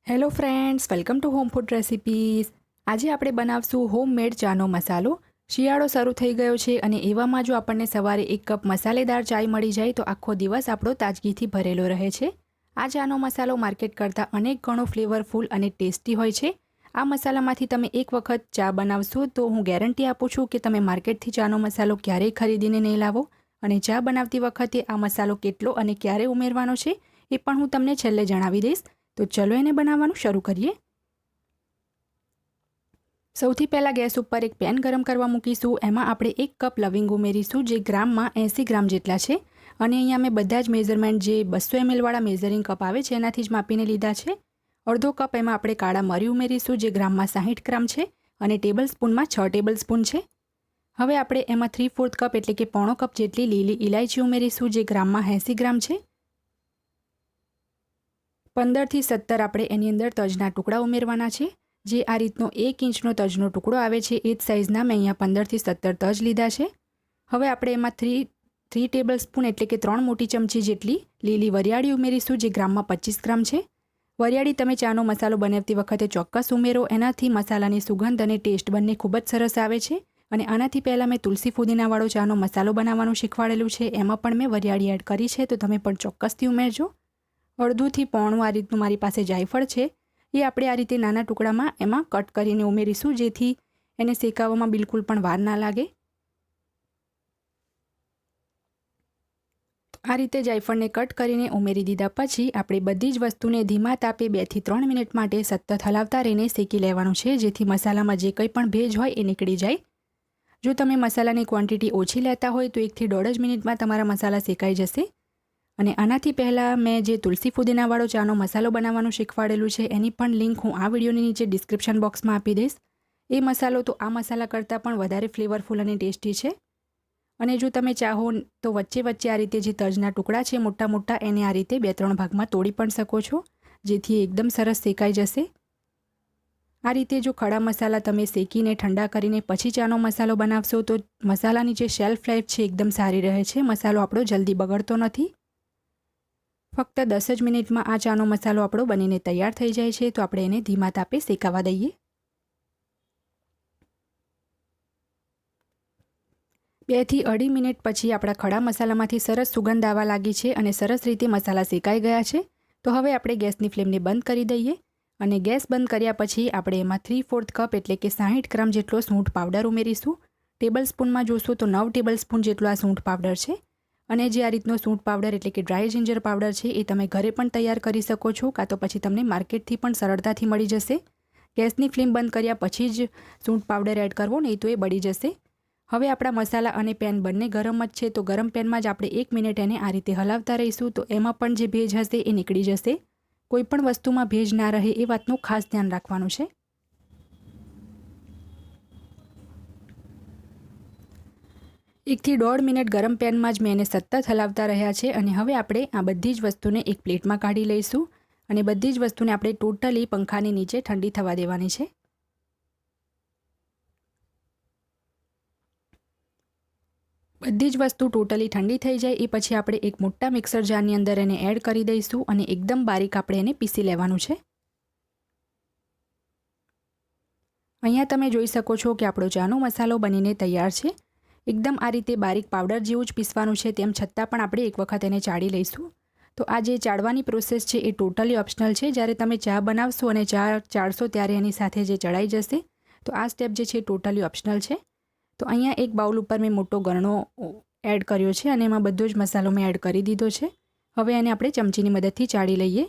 Hello friends, welcome to home food recipes. આજે આપણે બનાવશું હોમમેડ ચાનો મસાલો. શિયાળો શરૂ થઈ ગયો છે અને એવામાં જો આપણને સવારે 1 કપ મસાલેદાર ચાય મળી જાય તો આખો દિવસ આપણો તાજગીથી ભરેલો રહે છે. આ ચાનો મસાલો માર્કેટ કરતાં અનેક ગણો ફ્લેવરફુલ અને ટેસ્ટી હોય છે. આ મસાલામાંથી તમે એક વખત ચા બનાવશો તો હું ગેરંટી આપું છું કે તમે માર્કેટથી ચાનો મસાલો ક્યારેય ખરીદીને નહીં લાવો. અને ચા બનાવતી વખતે આ મસાલો કેટલો અને ક્યારે ઉમેરવાનો છે એ પણ હું તમને છેલ્લે જણાવી દઈશ. તો ચલો એને બનાવવાનું શરૂ કરીએ. સૌથી પહેલાં ગેસ ઉપર એક પેન ગરમ કરવા મૂકીશું. એમાં આપણે 1 કપ લવિંગ ઉમેરીશું, જે ગ્રામમાં 80 ગ્રામ જેટલા છે. અને અહીંયા મેં બધા જ મેઝરમેન્ટ જે 200 ml વાળા મેઝરિંગ કપ આવે છે એનાથી જ માપીને લીધા છે. અડધો કપ એમાં આપણે કાળા મરી ઉમેરીશું, જે ગ્રામમાં 60 ગ્રામ છે અને ટેબલ સ્પૂનમાં 6 ટેબલ સ્પૂન છે. હવે આપણે એમાં 3/4 કપ એટલે કે પોણો કપ જેટલી લીલી ઇલાયચી ઉમેરીશું, જે ગ્રામમાં 80 ગ્રામ છે. 15 થી 17 આપણે એની અંદર તજના ટુકડા ઉમેરવાના છે. જે આ રીતનો 1 ઇંચનો તજનો ટુકડો આવે છે એ જ સાઇઝના મેં અહીંયા 15 થી 17 તજ લીધા છે. હવે આપણે એમાં 3 ટેબલ સ્પૂન એટલે કે 3 મોટી ચમચી જેટલી લીલી વરિયાળી ઉમેરીશું, જે ગ્રામમાં 25 ગ્રામ છે. વરિયાળી તમે ચાનો મસાલો બનાવતી વખતે ચોક્કસ ઉમેરો. એનાથી મસાલાની સુગંધ અને ટેસ્ટ બંને ખૂબ જ સરસ આવે છે. અને આનાથી પહેલાં મેં તુલસી ફુદીનાવાળો ચાનો મસાલો બનાવવાનું શીખવાડેલું છે, એમાં પણ મેં વરિયાળી એડ કરી છે, તો તમે પણ ચોક્કસથી ઉમેરજો. અડધુંથી પોણું આ રીતનું મારી પાસે જાયફળ છે, એ આપણે આ રીતે નાના ટુકડામાં એમાં કટ કરીને ઉમેરીશું, જેથી એને શેકાવવામાં બિલકુલ પણ વાર ના લાગે. આ રીતે જાયફળને કટ કરીને ઉમેરી દીધા પછી આપણે બધી જ વસ્તુને ધીમા તાપે 2 થી 3 મિનિટ માટે સતત હલાવતા રહીને શેકી લેવાનું છે, જેથી મસાલામાં જે કંઈ પણ ભેજ હોય એ નીકળી જાય. જો તમે મસાલાની ક્વોન્ટિટી ઓછી લેતા હોય તો 1 થી 1.5 જ મિનિટમાં તમારા મસાલા શેકાઈ જશે. અને આનાથી પહેલાં મેં જે તુલસી ફુદીનાવાળો ચાનો મસાલો બનાવવાનું શીખવાડેલું છે એની પણ લિંક હું આ વિડીયોની નીચે ડિસ્ક્રિપ્શન બોક્સમાં આપી દઈશ. એ મસાલો તો આ મસાલા કરતાં પણ વધારે ફ્લેવરફુલ અને ટેસ્ટી છે. અને જો તમે ચાહો તો વચ્ચે વચ્ચે આ રીતે જે તજના ટુકડા છે મોટા મોટા એને આ રીતે 2-3 ભાગમાં તોડી પણ શકો છો, જેથી એકદમ સરસ શેકાઈ જશે. આ રીતે જો ખડા મસાલા તમે શેકીને ઠંડા કરીને પછી ચાનો મસાલો બનાવશો તો મસાલાની જે શેલ્ફ લાઈફ છે એકદમ સારી રહે છે. મસાલો આપણો જલ્દી બગડતો નથી. ફક્ત 10 જ મિનિટમાં આ ચાનો મસાલો આપણો બનીને તૈયાર થઈ જાય છે, તો આપણે એને ધીમા તાપે શેકાવા દઈએ. 2 થી 2.5 મિનિટ પછી આપણા ખડા મસાલામાંથી સરસ સુગંધ આવવા લાગી છે અને સરસ રીતે મસાલા શેકાઈ ગયા છે. તો હવે આપણે ગેસની ફ્લેમને બંધ કરી દઈએ. અને ગેસ બંધ કર્યા પછી આપણે એમાં 3/4 કપ એટલે કે 60 ગ્રામ જેટલો સૂંઠ પાવડર ઉમેરીશું. ટેબલ સ્પૂનમાં જોશો તો 9 ટેબલ સ્પૂન જેટલો આ સૂંઠ પાવડર છે. અને જે આ રીતનો સૂંઠ પાવડર એટલે કે ડ્રાય જિંજર પાવડર છે એ તમે ઘરે પણ તૈયાર કરી શકો છો, કાં તો પછી તમને માર્કેટથી પણ સરળતાથી મળી જશે. ગેસની ફ્લેમ બંધ કર્યા પછી જ સૂંઠ પાવડર એડ કરવો, નહીં તો એ બળી જશે. હવે આપણા મસાલા અને પેન બંને ગરમ જ છે, તો ગરમ પેનમાં જ આપણે 1 મિનિટ એને આ રીતે હલાવતા રહીશું, તો એમાં પણ જે ભેજ હશે એ નીકળી જશે. કોઈ પણ વસ્તુમાં ભેજ ના રહે એ વાતનું ખાસ ધ્યાન રાખવાનું છે. 1 થી 1.5 મિનિટ ગરમ પેનમાં જ મેં એને સતત હલાવતા રહ્યા છે. અને હવે આપણે આ બધી જ વસ્તુને એક પ્લેટમાં કાઢી લઈશું અને બધી જ વસ્તુને આપણે ટોટલી પંખાની નીચે ઠંડી થવા દેવાની છે. બધી જ વસ્તુ ટોટલી ઠંડી થઈ જાય એ પછી આપણે એક મોટા મિક્સર જારની અંદર એને એડ કરી દઈશું અને એકદમ બારીક આપણે એને પીસી લેવાનું છે. અહીંયા તમે જોઈ શકો છો કે આપણો ચાનો મસાલો બનીને તૈયાર છે. એકદમ આ રીતે બારીક પાવડર જેવું જ પીસવાનું છે, તેમ છતાં પણ આપણે એક વખત એને ચાળી લઈશું. તો આ જે ચાળવાની પ્રોસેસ છે એ ટોટલી ઓપ્શનલ છે. જ્યારે તમે ચા બનાવશો અને ચા ચાળશો ત્યારે એની સાથે જે ચડાઈ જશે, તો આ સ્ટેપ જે છે ટોટલી ઓપ્શનલ છે. તો અહીંયા એક બાઉલ ઉપર મેં મોટો ગરણો એડ કર્યો છે અને એમાં બધો જ મસાલો મેં એડ કરી દીધો છે. હવે એને આપણે ચમચીની મદદથી ચાળી લઈએ.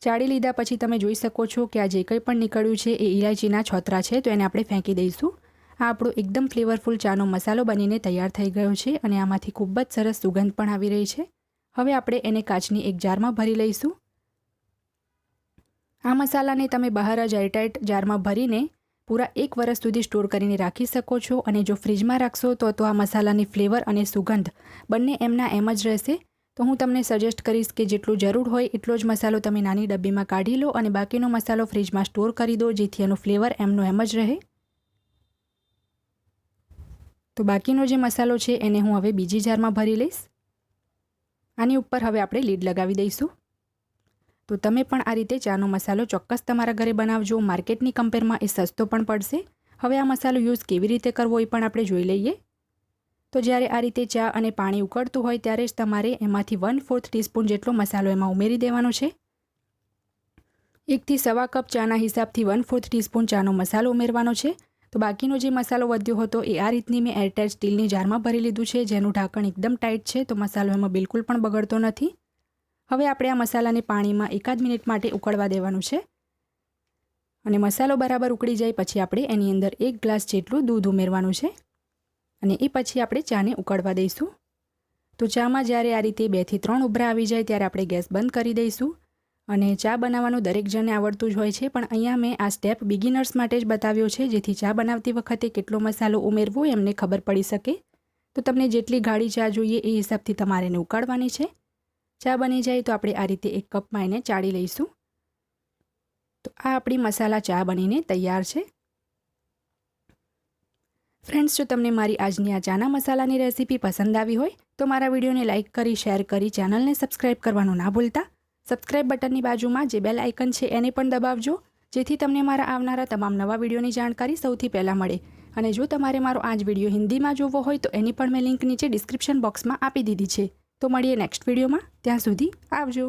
ચાળી લીધા પછી તમે જોઈ શકો છો કે આ જે કંઈ પણ નીકળ્યું છે એ ઇલાયચીના છોતરા છે, તો એને આપણે ફેંકી દઈશું. આ આપણો એકદમ ફ્લેવરફુલ ચાનો મસાલો બનીને તૈયાર થઈ ગયો છે અને આમાંથી ખૂબ જ સરસ સુગંધ પણ આવી રહી છે. હવે આપણે એને કાચની એક જારમાં ભરી લઈશું. આ મસાલાને તમે બહાર જ એરટાઇટ જારમાં ભરીને પૂરા 1 વર્ષ સુધી સ્ટોર કરીને રાખી શકો છો. અને જો ફ્રીજમાં રાખશો તો આ મસાલાની ફ્લેવર અને સુગંધ બંને એમના એમ જ રહેશે. તો હું તમને સજેસ્ટ કરીશ કે જેટલું જરૂર હોય એટલો જ મસાલો તમે નાની ડબ્બીમાં કાઢી લો અને બાકીનો મસાલો ફ્રીજમાં સ્ટોર કરી દો, જેથી એનો ફ્લેવર એમનો એમ જ રહે. તો બાકીનો જે મસાલો છે એને હું હવે બીજી જારમાં ભરી લઈશ. આની ઉપર હવે આપણે લીડ લગાવી દઈશું. તો તમે પણ આ રીતે ચાનો મસાલો ચોક્કસ તમારા ઘરે બનાવજો. માર્કેટની કમ્પેરમાં એ સસ્તો પણ પડશે. હવે આ મસાલો યુઝ કેવી રીતે કરવો એ પણ આપણે જોઈ લઈએ. તો જ્યારે આ રીતે ચા અને પાણી ઉકળતું હોય ત્યારે જ તમારે એમાંથી 1/4 ટીસ્પૂન જેટલો મસાલો એમાં ઉમેરી દેવાનો છે. 1 થી સવા કપ ચાના હિસાબથી 1/4 ટીસ્પૂન ચાનો મસાલો ઉમેરવાનો છે. તો બાકીનો જે મસાલો વધ્યો હતો એ આ રીતની મેં એરટાઇટ સ્ટીલની જારમાં ભરી લીધું છે, જેનું ઢાંકણ એકદમ ટાઈટ છે, તો મસાલો એમાં બિલકુલ પણ બગડતો નથી. હવે આપણે આ મસાલાને પાણીમાં 1 મિનિટ માટે ઉકળવા દેવાનું છે અને મસાલો બરાબર ઉકળી જાય પછી આપણે એની અંદર 1 ગ્લાસ જેટલું દૂધ ઉમેરવાનું છે અને એ પછી આપણે ચાને ઉકળવા દઈશું. તો ચામાં જ્યારે આ રીતે 2 થી 3 ઉભરા આવી જાય ત્યારે આપણે ગેસ બંધ કરી દઈશું. અને ચા બનાવવાનું દરેક જણને આવડતું જ હોય છે, પણ અહીંયા મેં આ સ્ટેપ બિગિનર્સ માટે જ બતાવ્યો છે, જેથી ચા બનાવતી વખતે કેટલો મસાલો ઉમેરવો એમને ખબર પડી શકે. તો તમને જેટલી ગાઢી ચા જોઈએ એ હિસાબથી તમારે એને ઉકાળવાની છે. ચા બની જાય તો આપણે આ રીતે 1 કપમાં એને ચાળી લઈશું. તો આ આપણી મસાલા ચા બનીને તૈયાર છે. ફ્રેન્ડ્સ, જો તમને મારી આજની આ ચાના મસાલાની રેસીપી પસંદ આવી હોય તો મારા વિડીયોને લાઇક કરી, શેર કરી, ચેનલને સબસ્ક્રાઇબ કરવાનું ના ભૂલતા. સબસ્ક્રાઇબ બટનની બાજુમાં જે બેલ આઇકન છે એને પણ દબાવજો, જેથી તમને મારા આવનારા તમામ નવા વિડીયોની જાણકારી સૌથી પહેલાં મળે. અને જો તમારે મારો આ જ વિડીયો હિન્દીમાં જોવો હોય તો એની પણ મેં લિંક નીચે ડિસ્ક્રિપ્શન બોક્સમાં આપી દીધી છે. તો મળીએ નેક્સ્ટ વિડીયોમાં. ત્યાં સુધી આવજો.